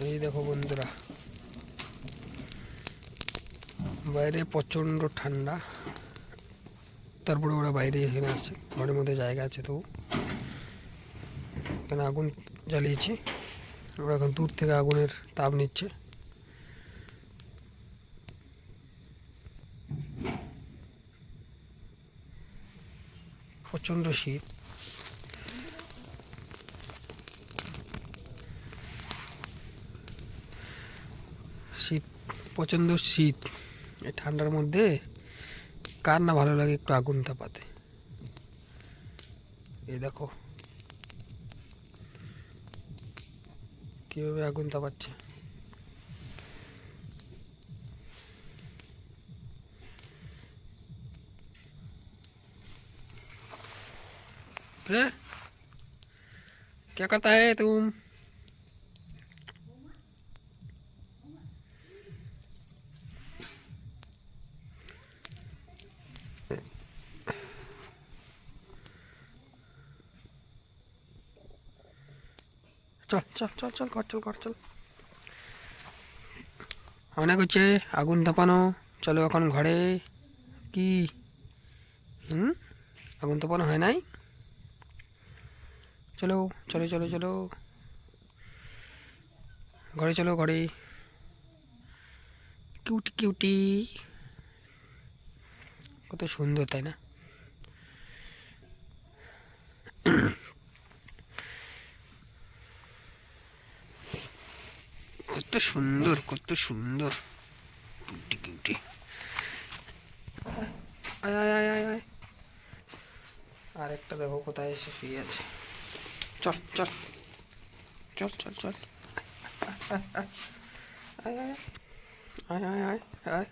এই দেখো বন্ধুরা, বাইরে প্রচণ্ড ঠান্ডা, তারপরে ওরা বাইরে এখানে আসছে, ঘরের মধ্যে জায়গা আছে, তবু এখানে আগুন জ্বালিয়েছি। ওরা এখন দূর থেকে আগুনের তাপ নিচ্ছে। প্রচণ্ড শীত, শীত, প্রচণ্ড শীত। এই ঠান্ডার মধ্যে কার না ভালো লাগে একটু আগুন তাপাতে। এই দেখো কীভাবে আগুন তাপাচ্ছে। क्या करता है तुम? চল চল চল চল ঘর চল ঘর চল। অনেক হচ্ছে আগুন তাপানো, চলো এখন ঘরে। কি আগুন তাপানো হয় নাই? চলো চলো চলো চলো ঘরে, চলো ঘরে। কিউটি কিউটি, কত সুন্দর তাই না? কত সুন্দর, কত সুন্দর, কিউটি কিউটি। আয় আয় আয় আয় আয়। আর একটা দেখো কোথায় এসে শুয়ে আছে। চল চল চল চল চল, আয় আয় আয় আয় আয় আয়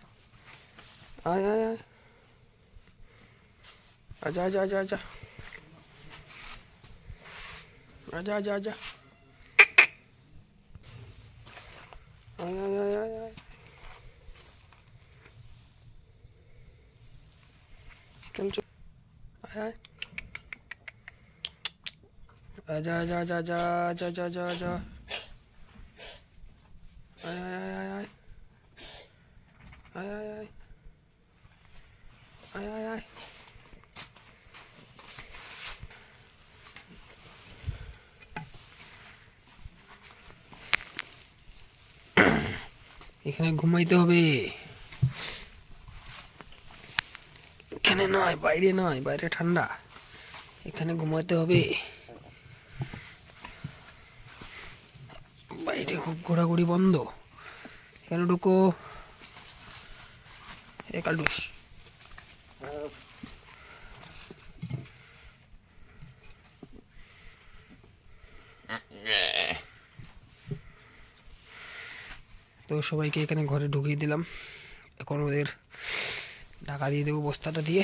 আয় আয় আয়, आजा आजा आजा आजा आजा आजा आजा, आय आय आय आय आय, चल चल, आय आय, आजा आजा आजा आजा आजा आजा आजा आजा, आय आय आय आय आय, आय आय आय, आय आय आय। এখানে ঘুমাইতে হবে, এখানে নয়, বাইরে নয়, বাইরে ঠান্ডা, এখানে ঘুমাইতে হবে। বাইরে খুব ঘোরাঘুরি বন্ধ, এখানে ঢুকো। এ কালটুস, তো সবাইকে এখানে ঘরে ঢুকিয়ে দিলাম। এখন ওদের ঢাকা দিয়ে দেবো বস্তাটা দিয়ে।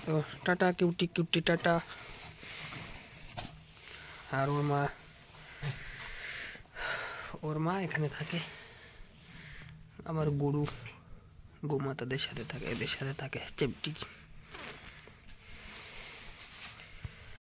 তো টাটা কিউটি কিউটি, টাটা। আর ওর মা এখানে থাকে, আমার গরু গোমাতাদের সাথে থাকে, এদের সাথে থাকে চেপটি।